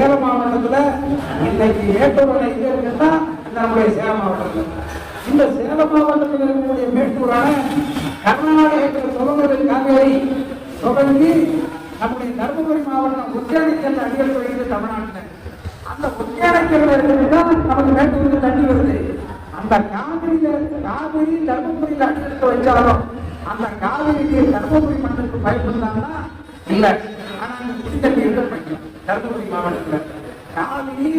சேலம் மாவட்டத்துல இன்னைக்கு மேட்டூர் எங்க இருக்குன்னா நம்முடைய சேலம் மாவட்டத்தில். இந்த சேலம் மாவட்டத்தில் இருக்கக்கூடிய மேட்டூரான கர்நாடகத்தில் தொடங்குவது காவேரி தொடங்கி நம்முடைய தருமபுரி மாவட்டம் ஒற்றையடிக்கல் அடியல் வருகிறது தமிழ்நாட்டில். அந்த ஒற்றையடிக்கல் இருக்கிறதுதான் நமக்கு மேட்டூருக்கு தண்ணி வருது. அந்த காவிரி தருமபுரியில் அடியெடுத்து வச்சாலும் அந்த காவிரிக்கு தருமபுரி மண்டலத்துக்கு பயன்படுத்தாங்கன்னா இல்ல. ஆனா தண்ணி எடுத்து தருமபுரி மாவட்டத்தில் காவிரி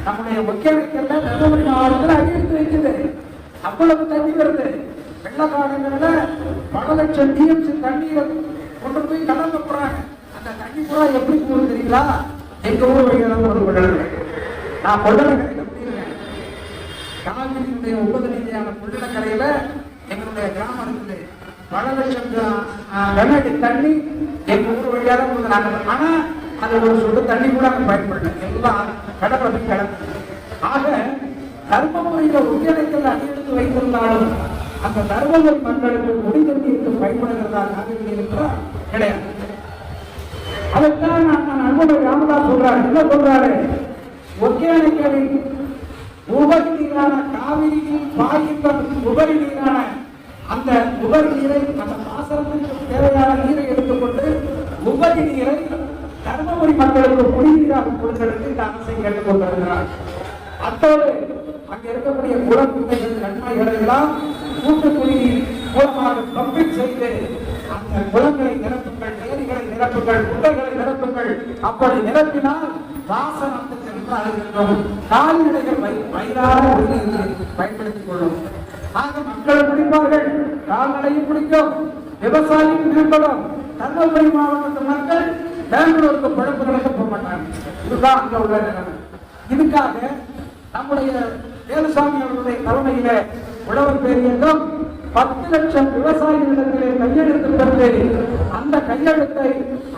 நம்முடைய ஒற்றையடிக்கல்ல தருமபுரி மாவட்டத்தில் அடியெடுத்து வைக்குது. அவ்வளவு தண்ணி வருது. வெள்ளக்காடுகள்ல பல லட்சம் டிஎம்சி தண்ணீரை கொண்டு போய் கடந்து போறாங்க. அந்த தண்ணி பூரா எப்படி போகுது தெரியுங்களா? எங்க ஊர் வழியாக ஒரு கொள்ளலை. நான் கொள்ளலை கரையில முடியல. காவிரியினுடைய உபதநிதியான கொள்ளக்கரையில எங்களுடைய கிராமம் இருக்குது. பல லட்சம் கனஅடி தண்ணி எங்க ஊர் வழியாக தான் கொடுக்குறாங்க. ஆனா அது ஒரு சொட்டு தண்ணி கூட அங்க பயன்படல. எல்லாம் கடற்கரை போய் கிடக்கு. ஆக தர்மபுரியில ஒற்றையடிக்கல் அடியெடுத்து வைத்திருந்தாலும் அந்த தர்மபுரி மக்களுக்கு குடி தண்ணீருக்கு பயன்படுகிறதா காவிரி இருக்கிறார் கிடையாது. அதைத்தான் நண்பர் ராமதாஸ் சொல்றாரு. என்ன சொல்றாரு? ஒற்றையடிக்கலில் உபரி நீரான காவிரியில் பாய்கின்ற உபரி நீரான அந்த உபரி நீரை அந்த பாசனத்திற்கு தேவையான நீரை எடுத்துக்கொண்டு உபரி நீரை தர்மபுரி மக்களுக்கு குடிநீராக கொடுக்கிறது இந்த அரசை கேட்டுக் கொண்டிருக்கிறார். அத்தோடு அங்க இருக்கக்கூடிய குளக்குட்டைகள் கண்மாய்களை எல்லாம் கூட்டு குடிநீர் மூலமாக கம்ப்ளீட் செய்து அந்த குளங்களை நிரப்புங்கள், ஏரிகளை நிரப்புங்கள், குட்டைகளை நிரப்புங்கள். அப்படி நிரப்பினால் வாசனத்துக்கு என்றால் கால்நடைகள் வயிறார பயன்படுத்திக் கொள்ளும். ஆக மக்கள் குடிப்பார்கள், கால்நடையும் குடிக்கும், விவசாயம் மேம்படும். தர்மபுரி மாவட்டத்து மக்கள் பெங்களூருக்கு பழப்பு நடக்க போக மாட்டாங்க. இதுதான் அங்க உள்ள நிலைமை. இதுக்காக நம்முடைய வேலுசாமி அவர்களுடைய தலைமையில உழவர் பேரியக்கம் 10 லட்சம் விவசாயிகளிடத்திலே கையெழுத்து பெற்று அந்த கையெழுத்தை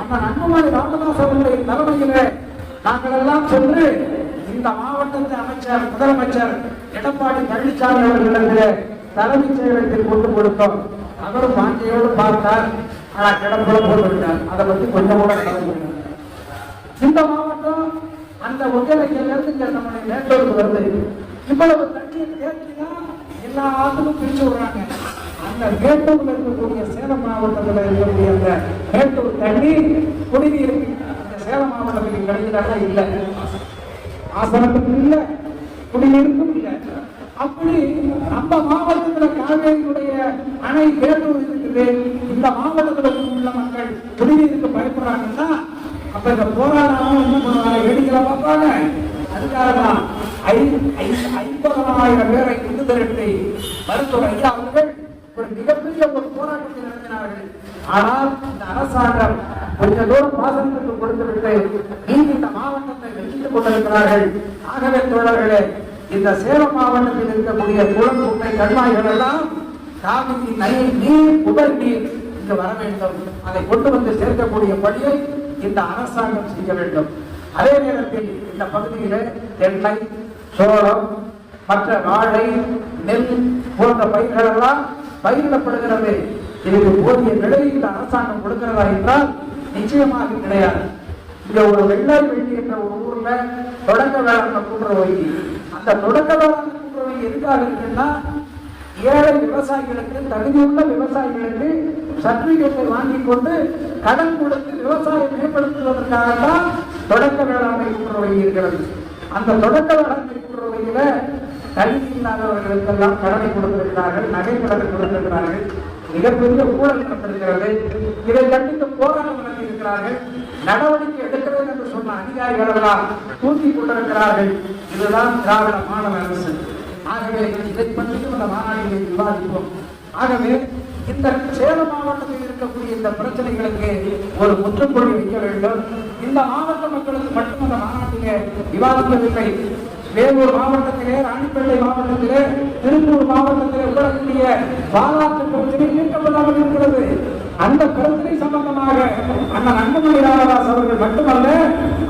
அந்த அன்புமணி ராமதாஸ் அவர்களுடைய தலைமையில நாங்கள் எல்லாம் சென்று இந்த மாவட்டத்தை அமைச்சர் முதலமைச்சர் எடப்பாடி பழனிசாமி அவர்களிடத்திலே தலைமைச் செயலகத்தில் கொண்டு கொடுத்தோம். அவரும் வாஞ்சியோடு பார்த்தார். ஆனா கிடப்புல போட்டு விட்டார். அதை பற்றி கொஞ்சம் கூட கலந்து இந்த மாவட்டம் அந்த ஒற்றையடிக்கல்ல இருந்து நம்முடைய மேட்டூருக்கு வருது. இவ்வளவு தண்ணீர் தேக்கினா எல்லா ஆற்றுக்கும் பிரிச்சு விடுறாங்க. அந்த மேட்டூர்ல இருக்கக்கூடிய சேலம் மாவட்டத்தில் இருக்கக்கூடிய அந்த மேட்டூர் தண்ணீர் குடிநீர் அந்த சேலம் மாவட்டத்துக்கு கிடைக்கிறதா இல்லை, ஆசனத்துக்கும் இல்லை, குடிநீருக்கும் இல்லை. அப்படி நம்ம மாவட்டத்துல காவேரியுடைய அணை மேட்டூர் இருக்குது. இந்த மாவட்டத்தில் உள்ள மக்கள் குடிநீருக்கு பயப்படுறாங்கன்னா அப்ப இந்த போராட்டம் என்ன பண்ணுவாங்க? வெடிக்கிற பார்ப்பாங்க. அதுக்காக தான் 50,000 பேரை கொண்டு திரட்டி மருத்துவர் ஐயா அவர்கள் ஒரு மிகப்பெரிய ஒரு போராட்டத்தை நடத்தினார்கள். ஆனால் இந்த அரசாங்கம் கொஞ்ச தூரம் பாசனத்துக்கு கொடுத்துவிட்டு நீங்க இந்த மாவட்டத்தை வெற்றித்துக் கொண்டிருக்கிறார்கள். ஆகவே தோழர்களே, இந்த சேலம் மாவட்டத்தில் இருக்கக்கூடிய குளம், குட்டை, கண்மாய்கள் எல்லாம் காவிரி நீர் உபரி நீர் இங்கு வர வேண்டும். அதை கொண்டு வந்து சேர்க்கக்கூடிய பணியை இந்த அரசாங்கம் செய்ய வேண்டும். அதே நேரத்தில் இந்த பகுதியில தென்னை, சோளம், மற்ற வாழை, நெல் போன்ற பயிர்கள் எல்லாம் பயிரிடப்படுகிறது. இதுக்கு போதிய விலை இந்த அரசாங்கம் கொடுக்கிறதா என்றால் நிச்சயமாக கிடையாது. இங்க ஒரு வெள்ளாரி வெள்ளி என்ற ஒரு ஊர்ல தொடக்க வேளாண் கூட்டுறவு, அந்த தொடக்க வேளாண் கூட்டுறவு எதுக்காக இருக்குன்னா ஏழை விவசாயிகளுக்கு, தகுதியுள்ள விவசாயிகளுக்கு சர்டிபிகேட்டை வாங்கி கொண்டு கடன் கொடுத்து விவசாயம் மேம்படுத்துவதற்காகத்தான் தொடக்க வேளாண்மை கூட்டுறவு இருக்கிறது. அந்த தொடக்க வேளாண்மை கூட்டுறவுல கல்வி இல்லாதவர்களுக்கெல்லாம் கடனை கொடுத்திருக்கிறார்கள், நகை கடனை கொடுத்திருக்கிறார்கள். மிகப்பெரிய ஊழல் நடந்திருக்கிறது. இதை கண்டித்து போராட்டம் நடத்தியிருக்கிறார்கள். நடவடிக்கை எடுக்கிறது என்று சொன்ன அதிகாரிகள் எல்லாம் தூக்கி கொண்டிருக்கிறார்கள். இதுதான் திராவிட மாடல் அரசு. ஆகவே இதை பற்றியும் இந்த மாநாட்டில் விவாதிப்போம். ஆகவே இந்த சேலம் மாவட்டத்தில் இருக்கக்கூடிய இந்த பிரச்சனைகளுக்கு ஒரு முற்றுப்புள்ளி வைக்க வேண்டும். இந்த மாவட்ட மக்களுக்கு மட்டும் அந்த மாநாட்டிலே விவாதிக்கவில்லை. வேலூர் மாவட்டத்திலே, ராணிப்பேட்டை மாவட்டத்திலே, திருப்பூர் மாவட்டத்திலே உள்ளக்கூடிய பாலாற்று பிரச்சனை தீர்க்கப்படாமல் இருக்கிறது. அந்த பிரச்சனை சம்பந்தமாக அண்ணன் அன்புமணி ராமதாஸ் அவர்கள் மட்டுமல்ல,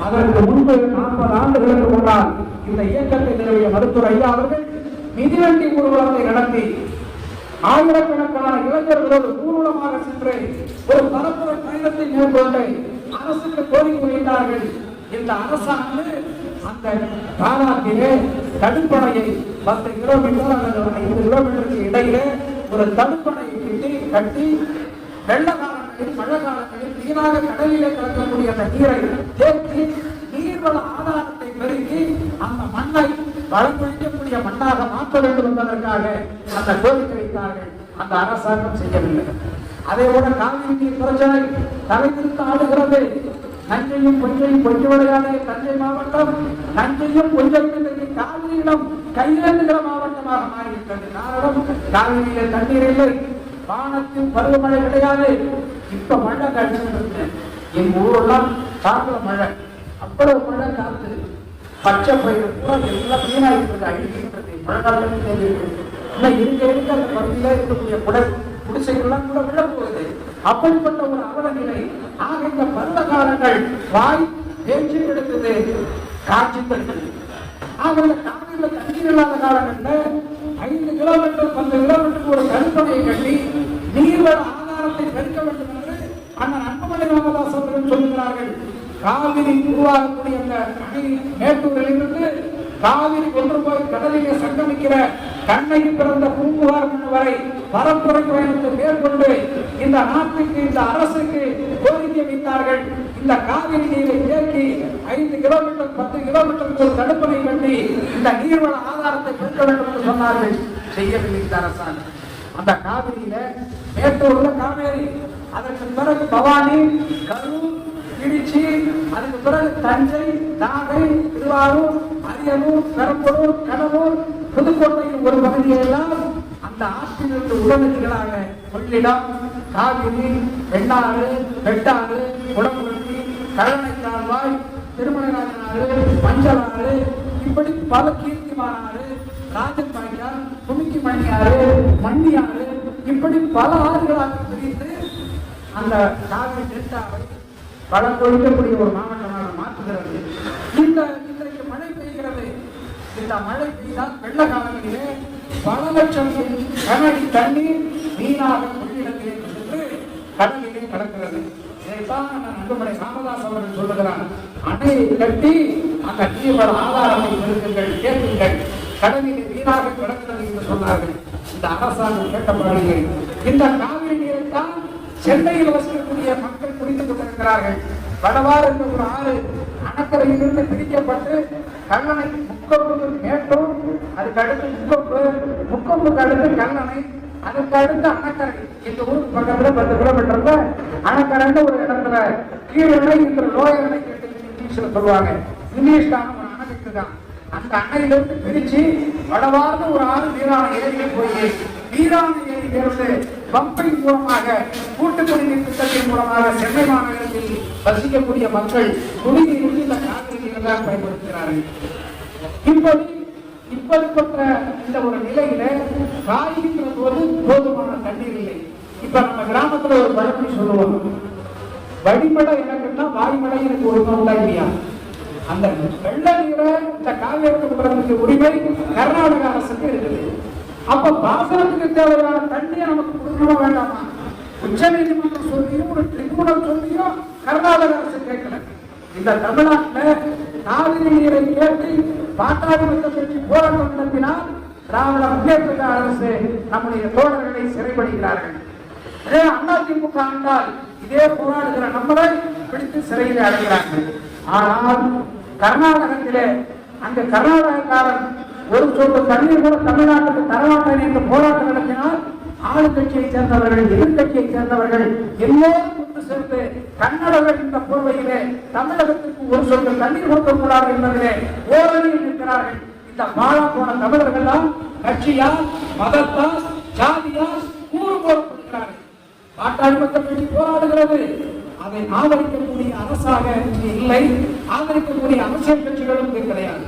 அதற்கு முன்பு 40 ஆண்டுகளுக்கு முன்னால் இந்த இயக்கத்தை நிறுவிய மருத்துவர் ஐயா அவர்கள் மிதிவண்டி ஊர்வலத்தை நடத்தி ஆயிரக்கணக்கான இளைஞர்களோடு ஊர்வலமாக சென்று ஒரு பரப்புரை பயணத்தை மேற்கொண்டு அரசுக்கு கோரிக்கை வைத்தார்கள். இந்த அரசானது அந்த காலாத்திலே தடுப்பணையை 10 கிலோமீட்டர் அல்லது 5 கிலோமீட்டருக்கு இடையிலே ஒரு தடுப்பணையை கட்டி வெள்ள காலங்களில் மழை காலங்களில் நீராக கடலிலே கலக்கக்கூடிய அந்த நீரை தேக்கி நீர்வள ஆதாரத்தை பெருக்கி அந்த மண்ணை வளர்க்கக்கூடிய மண்ணாக மாற்ற வேண்டும் என்பதற்காக அந்த கோரிக்கை வைத்தார்கள். அந்த அரசாங்கம் செய்யவில்லை. அதே போல காவிரி நீர் பிரச்சனை தலைவிரித்து ஆடுகிறது. நஞ்சையும் கொஞ்சையும் கொஞ்சம் விளையாட தஞ்சை மாவட்டம் நஞ்சையும் கொஞ்சம் காவிரியிடம் கையேந்துகிற மாவட்டமாக மாறிவிட்டது. காரணம், காவிரியில தண்ணீர் இல்லை, வானத்தில் பருவமழை கிடையாது. இப்ப மழை கழிச்சிருக்கு. எங்க ஊரெல்லாம் காத்துல மழை, அவ்வளவு மழை காத்து, பச்சை பயிர் கூட எல்லாம் வீணாகிட்டு அழிக்கின்றது. மழை காலத்தில் இருக்க அந்த பகுதியில இருக்கக்கூடிய குடிசைகள்லாம் கூட விழ போகுது. அப்படிப்பட்ட ஒரு அவல நிலை. ஆக இந்த பருவ காலங்கள் வாய் பேச்சு எடுத்தது காட்சி தருகிறது. ஆக இந்த காவிரியில தண்ணீர் இல்லாத காலங்களில் 5 கிலோமீட்டர் 10 கிலோமீட்டருக்கு ஒரு தடுப்பணையை கட்டி நீர்வள ஆதாரத்தை பெருக்க வேண்டும் என்று அண்ணன் அன்புமணி ராமதாஸ் அவர்கள் சொல்கிறார்கள். காவிரி உருவாகக்கூடிய அந்த அணை மேட்டூரில் இருந்து காவிரி கொண்டு போய் கடலிலே சங்கமிக்கிற கண்ணகி பிறந்த பூம்புகார் வரை பரப்புரை பயணத்தை மேற்கொண்டு இந்த நாட்டுக்கு இந்த அரசுக்கு கோரிக்கை வைத்தார்கள். இந்த காவிரி நீரை தேக்கி 5 கிலோமீட்டர் 10 கிலோமீட்டருக்கு ஒரு தடுப்பணை கட்டி இந்த நீர்வள ஆதாரத்தை பெற்க வேண்டும் என்று சொன்னார்கள். செய்யவில்லை இந்த அரசாங்கம். அந்த காவிரியில மேட்டூர்ல காவேரி, அதற்கு பிறகு பவானி, கரூர், திருச்சி, அதுக்கு பிறகு தஞ்சை, நாகை, திருவாரூர், அரியலூர், பெரம்பலூர், கடலூர், புதுக்கோட்டையின் ஒரு பகுதியெல்லாம் அந்த ஆற்றிலிருந்து உடனடிகளாக கொள்ளிடம், காவிரி, வெண்ணாறு, வெட்டாறு, குளமுருட்டி, கழனை கால்வாய், திருமலைராஜனாறு, மஞ்சளாறு, இப்படி பல கீர்த்திமானாறு, ராஜன் பாய்யார், துமிக்கி மணியாறு, மண்ணியாறு, இப்படி பல ஆறுகளாக பிரித்து அந்த காவிரி டெல்டாவை வளம் கொழிக்கக்கூடிய ஒரு மாவட்டமாக மாற்றுகிறது. இன்றைக்கு மழை பெய்கிறது. இந்த மழை பெய்தால் வெள்ள காலங்களிலே பல லட்சம் கனடி தண்ணீர் வீணாக கொள்ளிடத்திலே சென்று கடலிலே கலக்கிறது. இதைத்தான் அன்புமணி ராமதாஸ் அவர்கள் சொல்லுகிறார். அணையை கட்டி அந்த நீர்வள ஆதாரத்தை பெருக்குங்கள், கேட்குங்கள், கடலிலே வீணாக கிடக்கிறது என்று சொன்னார்கள். இந்த அரசாங்கம் கேட்டபாடியே இந்த காவிரி நீரைத்தான் சென்னையில் வசிக்கக்கூடிய மக்கள் குடித்துக் கொண்டிருக்கிறார்கள். வடவாறு என்ற ஒரு ஆறு அணக்கரையிலிருந்து பிரிக்கப்பட்டு கல்லணை, முக்கொம்புக்கு மேட்டூர், அதுக்கு அடுத்து முக்கொம்புக்கு அடுத்து கல்லணை, அதுக்கு அடுத்து அணக்கரை. இந்த ஊருக்கு பக்கத்துல 10 கிலோமீட்டர்ல அணக்கரைன்னு ஒரு இடத்துல கீழணை இந்த லோயர் அணை கேட்டு இங்கிலீஷ்ல சொல்லுவாங்க. இங்கிலீஷ்கான ஒரு அணைக்கு தான். அந்த அணையிலிருந்து பிரிச்சு வடவார்ந்து ஒரு ஆறு வீராண ஏரியை போய் வீராண ஏரியிலிருந்து பம்பிங் மூலமாக கூட்டு குடிநீர் திட்டத்தின் மூலமாக சென்னை மாநகரத்தில் வசிக்கக்கூடிய மக்கள் குடிநீருக்கு இந்த காவிரி நீர் தான் பயன்படுத்துகிறார்கள். இப்படிப்பட்ட இந்த ஒரு நிலையில காய்கின்ற போது போதுமான தண்ணீர் இல்லை. இப்ப நம்ம கிராமத்துல ஒரு பழமொழி சொல்லுவோம், வழிமடை எனக்குன்னா வாய்மடை எனக்கு ஒரு உண்டா இல்லையா? அந்த வெள்ள நீரை இந்த காவிரி உரிமை கர்நாடக அரசுக்கு இருக்குது. அப்ப பாசனத்துக்கு தேவையான தண்ணியை நமக்கு கொடுக்கணுமா வேண்டாமா? உச்ச நீதிமன்றம் சொல்லியும் ஒரு ட்ரிபியூனல் சொல்லியும் கர்நாடக அரசு கேட்கல. இந்த தமிழ்நாட்டில் காவிரி நீரை கேட்டு பாட்டாளி மக்கள் கட்சி போராட்டம் நடத்தினால் திராவிட முன்னேற்ற அரசு நம்முடைய தோழர்களை சிறைப்படுகிறார்கள். அதே அதிமுக ஆண்டால் இதே போராடுகிற நம்மளை பிடித்து சிறையில் அடைகிறார்கள். ஆனால் கர்நாடகத்திலே அந்த கர்நாடகக்காரன் ஒரு சொட்டு தண்ணீர் கூட தமிழ்நாட்டுக்கு தரமாட்டேன் என்று போராட்டம் நடத்தினால் ஆளுங்கட்சியை சேர்ந்தவர்கள், எதிர்கட்சியை சேர்ந்தவர்கள் எல்லோரும் கொண்டு சேர்ந்து கன்னடர்கள் என்ற போர்வையிலே தமிழகத்திற்கு ஒரு சொட்டு தண்ணீர் கொடுக்கக்கூடாது என்பதிலே ஓரணியில் இருக்கிறார்கள். இந்த பாழா போன தமிழர்கள் தான் கட்சியா, மதத்தா, ஜாதியா கூறு போடப்படுகிறார்கள். பாட்டாளி மக்கள் கட்சி போராடுகிறது. அதை ஆதரிக்கக்கூடிய அரசாக இல்லை, ஆதரிக்கக்கூடிய அரசியல் கட்சிகளும் கிடையாது.